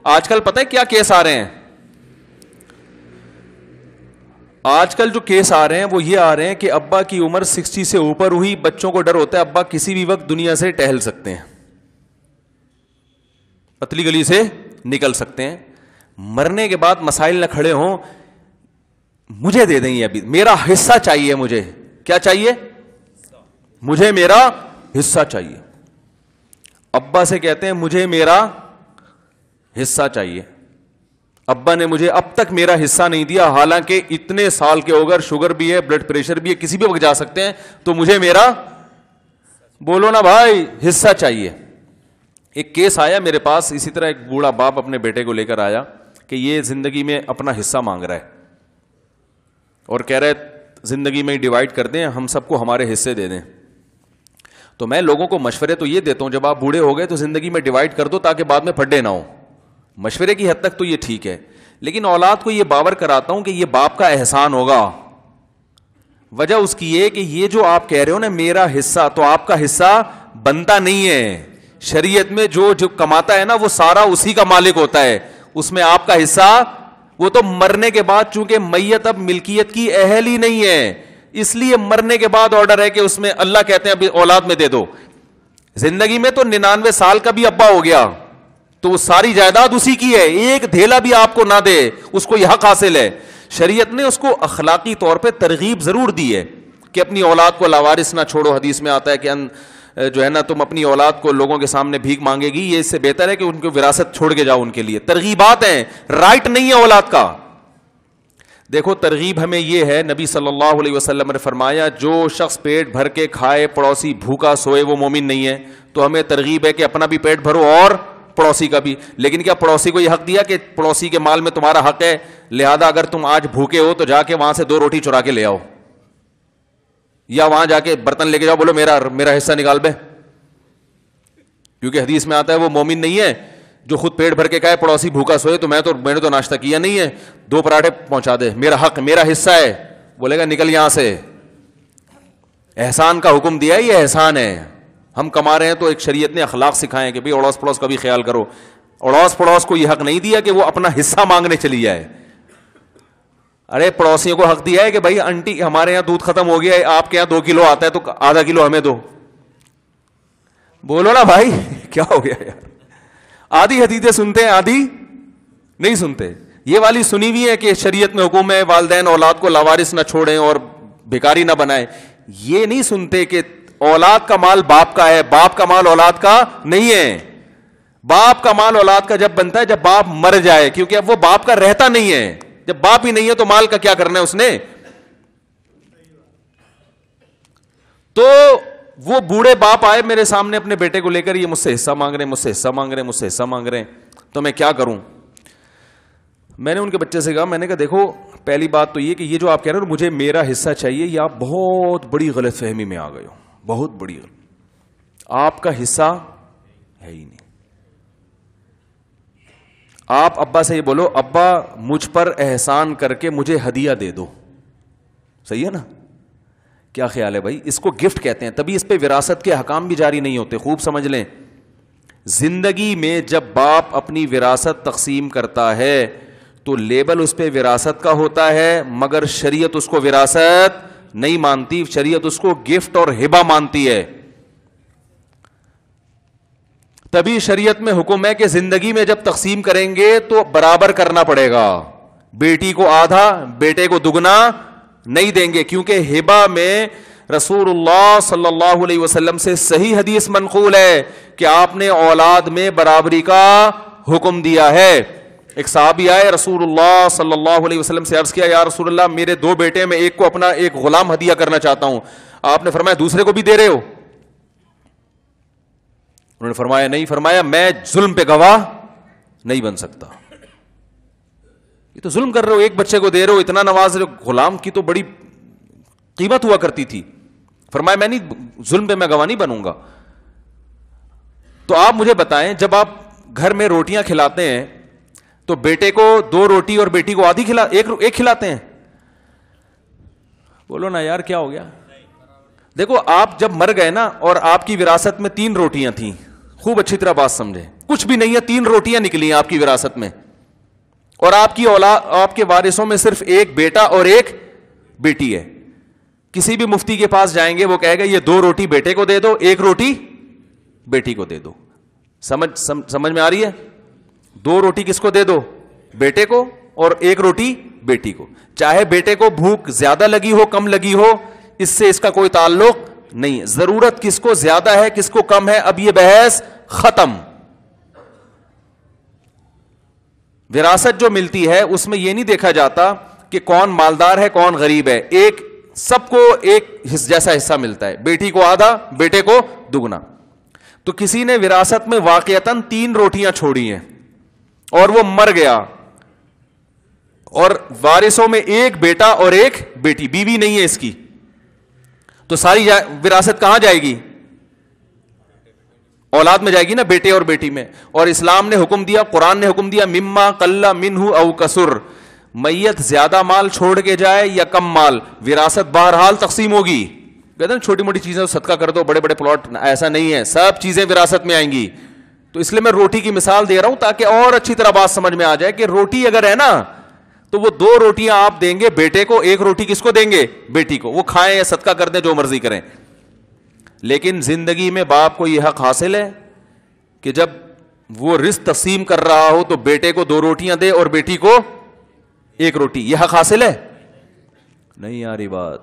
آج کل پتہ ہے کیا کیس آ رہے ہیں؟ آج کل جو کیس آ رہے ہیں وہ یہ آ رہے ہیں کہ ابا کی عمر 60 سے اوپر ہوئی, بچوں کو ڈر ہوتا ہے ابا کسی بھی وقت دنیا سے ٹہل سکتے ہیں, پتلی گلی سے نکل سکتے ہیں, مرنے کے بعد مسائل نہ کھڑے ہوں, مجھے دے دیں یہ ابھی, میرا حصہ چاہیے, مجھے کیا چاہیے, مجھے میرا حصہ چاہیے. ابا سے کہتے ہیں مجھے میرا حصہ چاہیے, ابا نے مجھے اب تک میرا حصہ نہیں دیا, حالانکہ اتنے سال کے ہو گئے, شوگر بھی ہے, بلڈ پریشر بھی ہے, کسی بھی وقت جا سکتے ہیں, تو مجھے میرا, بولو نا بھائی, حصہ چاہیے. ایک کیس آیا میرے پاس اسی طرح, ایک بوڑھا باپ اپنے بیٹے کو لے کر آیا کہ یہ زندگی میں اپنا حصہ مانگ رہا ہے اور کہہ رہے زندگی میں ڈیوائڈ کر دیں, ہم سب کو ہمارے حصے دے دیں. تو میں لوگوں کو مشورے تو یہ دیتا ہوں, جب آپ بوڑھے ہو گئے تو زندگی میں ڈیوائڈ کر دو تاکہ بعد میں پھڈے نہ ہو. مشورے کی حد تک تو یہ ٹھیک ہے, لیکن اولاد کو یہ باور کراتا ہوں کہ یہ باپ کا احسان ہوگا. وجہ اس کی یہ کہ یہ جو آپ کہہ رہے ہو نا میرا حصہ, تو آپ کا حصہ بنتا نہیں ہے. شریعت میں جو کماتا ہے نا وہ سارا اسی کا مالک ہوتا ہے, اس میں آپ کا حصہ, وہ تو مرنے کے بعد, چونکہ میت اب ملکیت کی اہل ہی نہیں ہے, اس لیے مرنے کے بعد آرڈر ہے کہ اس میں اللہ کہتے ہیں ابھی اولاد میں دے دو. زندگی میں تو 99 سال کا بھی ابا ہو گیا تو وہ ساری جائیداد اسی کی ہے, ایک دھیلا بھی آپ کو نہ دے, اس کو یہ حق حاصل ہے. شریعت نے اس کو اخلاقی طور پہ ترغیب ضرور دی ہے کہ اپنی اولاد کو لاوارث نہ چھوڑو. حدیث میں آتا ہے کہ جو ہے نا تم اپنی اولاد کو لوگوں کے سامنے بھیک مانگے گی, یہ اس سے بہتر ہے کہ ان کو وراثت چھوڑ کے جاؤ. ان کے لیے ترغیبات ہیں, رائٹ نہیں ہے اولاد کا. دیکھو ترغیب ہمیں یہ ہے, نبی صلی اللہ علیہ وسلم نے فرمایا جو شخص پیٹ بھر کے کھائے پڑوسی بھوکا سوئے وہ مومن نہیں ہے. تو ہمیں ترغیب ہے کہ اپنا بھی پیٹ بھرو اور پڑوسی کا بھی. لیکن کیا پڑوسی کو یہ حق دیا کہ پڑوسی کے مال میں تمہارا حق ہے, لہذا اگر تم آج بھوکے ہو تو جا کے وہاں سے 2 روٹی چرا کے لے آؤ, یا وہاں جا کے برتن لے کے جاؤ, بولو میرا حصہ نکال بے. کیونکہ حدیث میں آتا ہے وہ مومن نہیں ہے جو خود پیٹ بھر کے کہے پڑوسی بھوکا سوئے تو میں نے تو ناشتہ کیا نہیں ہے, 2 پراٹھے پہنچا دے, میرا حق, میرا حصہ ہے. بولے گا نکل یہاں سے. احسان کا حکم دیا ہے, یہ احسان ہے. ہم کما رہے ہیں تو ایک شریعت نے اخلاق سکھائے کہ بھئی اڑوس پڑوس کا بھی خیال کرو. اڑوس پڑوس کو یہ حق نہیں دیا کہ وہ اپنا حصہ مانگنے چلی جائے. ارے پڑوسیوں کو حق دیا ہے کہ بھائی آنٹی ہمارے یہاں دودھ ختم ہو گیا ہے, آپ کے یہاں 2 کلو آتا ہے تو آدھا کلو ہمیں دو. بولو نا بھائی کیا ہو گیا یار, آدھی حدیثیں سنتے ہیں آدھی نہیں سنتے. یہ والی سنی ہوئی ہے کہ شریعت میں حکم ہے والدین اولاد کو لاوارث نہ چھوڑیں اور بھکاری نہ بنائیں. یہ نہیں سنتے کہ اولاد کا مال باپ کا ہے, باپ کا مال اولاد کا نہیں ہے. باپ کا مال اولاد کا جب بنتا ہے جب باپ مر جائے, کیونکہ اب وہ باپ کا رہتا نہیں ہے. جب باپ ہی نہیں ہے تو مال کا کیا کرنا ہے اس نے. تو وہ بوڑھے باپ آئے میرے سامنے اپنے بیٹے کو لے کر, یہ مجھ سے حصہ مانگ رہے ہیں, مجھ سے حصہ مانگ رہے ہیں, مجھ سے حصہ مانگ رہے ہیں, تو میں کیا کروں. میں نے ان کے بچے سے کہا, میں نے کہا دیکھو پہلی بات تو یہ کہ یہ جو آپ کہہ رہے ہو مجھے میرا حصہ چاہیے, یہ آپ بہت بڑی غلط فہمی میں آ گئے ہو, بہت بڑی. آپ کا حصہ ہے ہی نہیں. آپ ابا سے یہ بولو ابا مجھ پر احسان کر کے مجھے ہدیہ دے دو, صحیح ہے نا. کیا خیال ہے بھائی, اس کو گفٹ کہتے ہیں, تبھی اس پہ وراثت کے حکام بھی جاری نہیں ہوتے. خوب سمجھ لیں, زندگی میں جب باپ اپنی وراثت تقسیم کرتا ہے تو لیبل اس پہ وراثت کا ہوتا ہے, مگر شریعت اس کو وراثت نہیں مانتی, شریعت اس کو گفٹ اور ہبہ مانتی ہے. تبھی شریعت میں حکم ہے کہ زندگی میں جب تقسیم کریں گے تو برابر کرنا پڑے گا. بیٹی کو آدھا بیٹے کو دگنا نہیں دیں گے, کیونکہ ہبہ میں رسول اللہ صلی اللہ علیہ وسلم سے صحیح حدیث منقول ہے کہ آپ نے اولاد میں برابری کا حکم دیا ہے. ایک صحابی آئے رسول اللہ صلی اللہ علیہ وسلم سے عرض کیا, یا رسول اللہ میرے 2 بیٹے, میں ایک کو اپنا ایک غلام ہدیہ کرنا چاہتا ہوں. آپ نے فرمایا دوسرے کو بھی دے رہے ہو؟ انہوں نے فرمایا نہیں. فرمایا میں ظلم پہ گواہ نہیں بن سکتا. یہ تو ظلم کر رہے ہو, ایک بچے کو دے رہے ہو, اتنا نواز رہے ہو, غلام کی تو بڑی قیمت ہوا کرتی تھی. فرمایا میں نہیں, ظلم پہ میں گواہ نہیں بنوں گا. تو آپ مجھے بتائیں, جب آپ گھر میں روٹیاں کھلاتے ہیں تو بیٹے کو 2 روٹی اور بیٹی کو آدھی ایک کھلاتے ہیں؟ بولو نا یار کیا ہو گیا. دیکھو آپ جب مر گئے نا اور آپ کی وراثت میں 3 روٹیاں تھیں, خوب اچھی طرح بات سمجھیں, کچھ بھی نہیں ہے, 3 روٹیاں نکلی ہیں آپ کی وراثت میں, اور آپ کی اولاد, آپ کے وارثوں میں صرف ایک بیٹا اور ایک بیٹی ہے. کسی بھی مفتی کے پاس جائیں گے وہ کہے گا یہ 2 روٹی بیٹے کو دے دو, 1 روٹی بیٹی کو دے دو. سمجھ میں آ رہی ہے؟ 2 روٹی کس کو دے دو؟ بیٹے کو, اور 1 روٹی بیٹی کو. چاہے بیٹے کو بھوک زیادہ لگی ہو کم لگی ہو, اس سے اس کا کوئی تعلق نہیں ہے. ضرورت کس کو زیادہ ہے کس کو کم ہے, اب یہ بحث ختم. وراثت جو ملتی ہے اس میں یہ نہیں دیکھا جاتا کہ کون مالدار ہے کون غریب ہے, ایک سب کو ایک جیسا حصہ ملتا ہے, بیٹی کو آدھا بیٹے کو دگنا. تو کسی نے وراثت میں واقعتاً 3 روٹیاں چھوڑی ہیں اور وہ مر گیا, اور وارثوں میں ایک بیٹا اور ایک بیٹی, بیوی نہیں ہے اس کی, تو ساری وراثت کہاں جائے گی؟ اولاد میں جائے گی نا, بیٹے اور بیٹی میں. اور اسلام نے حکم دیا, قرآن نے حکم دیا, مما قل منہ او کسر, میت زیادہ مال چھوڑ کے جائے یا کم مال, وراثت بہرحال تقسیم ہوگی. کہتے ہیں چھوٹی موٹی چیزیں صدقہ کر دو, بڑے بڑے پلاٹ, ایسا نہیں ہے, سب چیزیں وراثت میں آئیں گی. تو اس لیے میں روٹی کی مثال دے رہا ہوں تاکہ اور اچھی طرح بات سمجھ میں آ جائے کہ روٹی اگر ہے نا تو وہ 2 روٹیاں آپ دیں گے بیٹے کو, 1 روٹی کس کو دیں گے؟ بیٹی کو. وہ کھائیں یا صدقہ کر دیں, جو مرضی کریں. لیکن زندگی میں باپ کو یہ حق حاصل ہے کہ جب وہ رزق تقسیم کر رہا ہو تو بیٹے کو 2 روٹیاں دے اور بیٹی کو 1 روٹی. یہ حق حاصل ہے؟ نہیں آ رہی بات.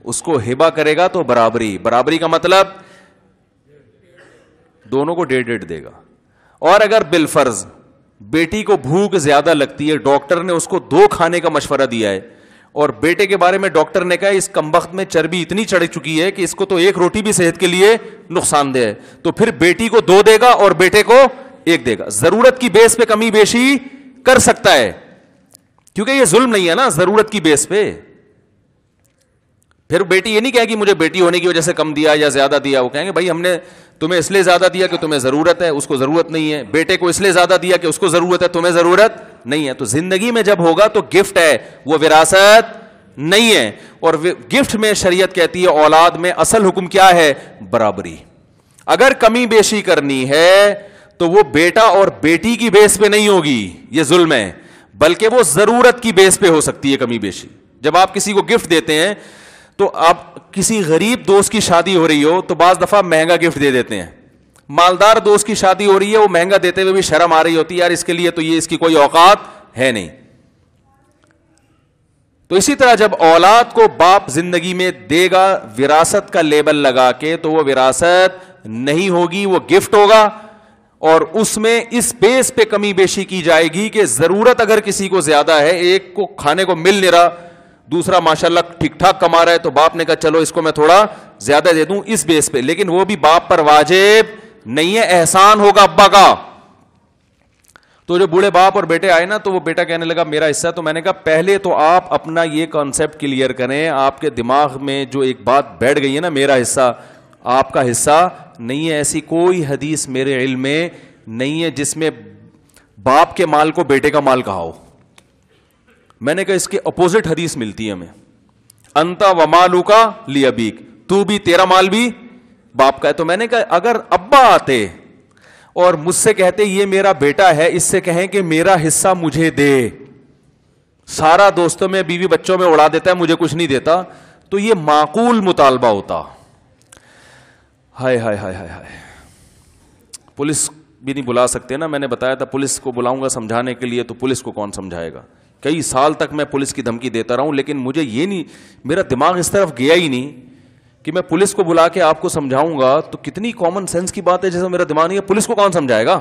اس کو ہبہ کرے گا تو برابری. برابری کا مطلب دونوں کو 1.5 دے گا. اور اگر بالفرض بیٹی کو بھوک زیادہ لگتی ہے, ڈاکٹر نے اس کو 2 کھانے کا مشورہ دیا ہے, اور بیٹے کے بارے میں ڈاکٹر نے کہا اس کمبخت میں چربی اتنی چڑھ چکی ہے کہ اس کو تو 1 روٹی بھی صحت کے لیے نقصان دہ ہے, تو پھر بیٹی کو 2 دے گا اور بیٹے کو 1 دے گا. ضرورت کی بیس پہ کمی بیشی کر سکتا ہے, کیونکہ یہ ظلم نہیں ہے نا, ضرورت کی بیس پہ. پھر بیٹی یہ نہیں کہے گی مجھے بیٹی ہونے کی وجہ سے کم دیا یا زیادہ دیا. وہ کہیں گے بھائی ہم نے تمہیں اس لیے زیادہ دیا کہ تمہیں ضرورت ہے, اس کو ضرورت نہیں ہے. بیٹے کو اس لیے زیادہ دیا کہ اس کو ضرورت ہے, تمہیں ضرورت نہیں ہے. تو زندگی میں جب ہوگا تو گفٹ ہے, وہ وراثت نہیں ہے. اور گفٹ میں شریعت کہتی ہے اولاد میں اصل حکم کیا ہے؟ برابری. اگر کمی بیشی کرنی ہے تو وہ بیٹا اور بیٹی کی بیس پہ نہیں ہوگی, یہ ظلم ہے, بلکہ وہ ضرورت کی بیس پہ ہو سکتی ہے کمی بیشی. جب آپ کسی کو گفٹ دیتے ہیں تو آپ کسی غریب دوست کی شادی ہو رہی ہو تو بعض دفعہ مہنگا گفٹ دے دیتے ہیں. مالدار دوست کی شادی ہو رہی ہے, وہ مہنگا دیتے ہوئے بھی شرم آ رہی ہوتی ہے, یار اس کے لیے تو یہ اس کی کوئی اوقات ہے نہیں. تو اسی طرح جب اولاد کو باپ زندگی میں دے گا وراثت کا لیبل لگا کے, تو وہ وراثت نہیں ہوگی, وہ گفٹ ہوگا. اور اس میں اس بیس پہ کمی بیشی کی جائے گی کہ ضرورت اگر کسی کو زیادہ ہے, ایک کو کھانے کو مل نہیں رہا, دوسرا ماشاءاللہ ٹھیک ٹھاک کما رہا ہے, تو باپ نے کہا چلو اس کو میں تھوڑا زیادہ دے دوں اس بیس پہ. لیکن وہ بھی باپ پر واجب نہیں ہے, احسان ہوگا ابا کا. تو جو بوڑھے باپ اور بیٹے آئے نا, تو وہ بیٹا کہنے لگا میرا حصہ. تو میں نے کہا پہلے تو آپ اپنا یہ کانسیپٹ کلیئر کریں. آپ کے دماغ میں جو ایک بات بیٹھ گئی ہے نا, میرا حصہ آپ کا حصہ نہیں ہے. ایسی کوئی حدیث میرے علم میں نہیں ہے جس میں باپ کے مال کو بیٹے کا مال کہا ہو. میں نے کہا اس کے اپوزٹ حدیث ملتی ہے ہمیں, انتا ومالوکا لیابیک, تو بھی تیرا مال بھی باپ کا ہے. تو میں نے کہا اگر ابا آتے اور مجھ سے کہتے یہ میرا بیٹا ہے, اس سے کہیں کہ میرا حصہ مجھے دے, سارا دوستوں میں بیوی بچوں میں اڑا دیتا ہے, مجھے کچھ نہیں دیتا, تو یہ معقول مطالبہ ہوتا. ہائے ہائے ہائے ہائے ہائے. پولیس بھی نہیں بلا سکتے نا, میں نے بتایا تھا پولیس کو بلاؤں گا سمجھانے کے لیے, تو پولیس کو کون سمجھائے گا. کئی سال تک میں پولیس کی دھمکی دیتا رہا ہوں, لیکن مجھے یہ نہیں, میرا دماغ اس طرف گیا ہی نہیں کہ میں پولیس کو بلا کے آپ کو سمجھاؤں گا. تو کتنی کامن سینس کی بات ہے, جیسے میرا دماغ نہیں ہے, پولیس کو کون سمجھائے گا.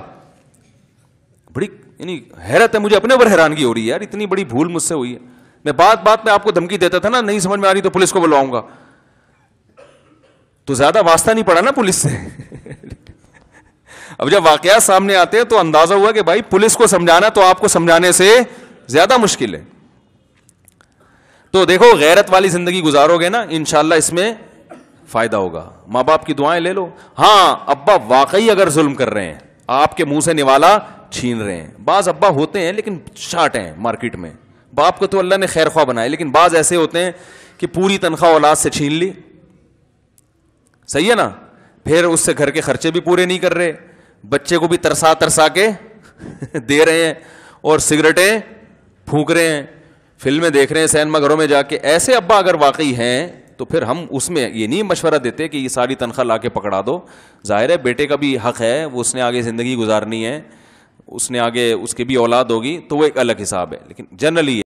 بڑی یعنی حیرت ہے مجھے, اپنے اوپر حیرانگی ہو رہی ہے یار, اتنی بڑی بھول مجھ سے ہوئی ہے. میں بات بات میں آپ کو دھمکی دیتا تھا نا, نہیں سمجھ میں آ رہی تو پولیس کو بلواؤں گا, تو زیادہ واسطہ نہیں پڑا نا پولیس سے. اب جب واقعات سامنے آتے ہیں تو اندازہ ہوا کہ بھائی پولیس کو سمجھانا تو آپ کو سمجھانے سے زیادہ مشکل ہے. تو دیکھو غیرت والی زندگی گزارو گے نا, انشاءاللہ اس میں فائدہ ہوگا. ماں باپ کی دعائیں لے لو. ہاں ابا واقعی اگر ظلم کر رہے ہیں, آپ کے منہ سے نوالا چھین رہے ہیں, بعض ابا ہوتے ہیں لیکن شارٹ ہیں مارکیٹ میں, باپ کو تو اللہ نے خیر خواہ بنائے, لیکن بعض ایسے ہوتے ہیں کہ پوری تنخواہ اولاد سے چھین لی, صحیح ہے نا, پھر اس سے گھر کے خرچے بھی پورے نہیں کر رہے, بچے کو بھی ترسا ترسا کے دے رہے ہیں اور سگریٹیں پھونک رہے ہیں, فلمیں دیکھ رہے ہیں سینما گھروں میں جا کے. ایسے ابا اگر واقعی ہیں تو پھر ہم اس میں یہ نہیں مشورہ دیتے کہ یہ ساری تنخواہ لا کے پکڑا دو. ظاہر ہے بیٹے کا بھی حق ہے, وہ اس نے آگے زندگی گزارنی ہے, اس نے آگے اس کی بھی اولاد ہوگی, تو وہ ایک الگ حساب ہے, لیکن جنرلی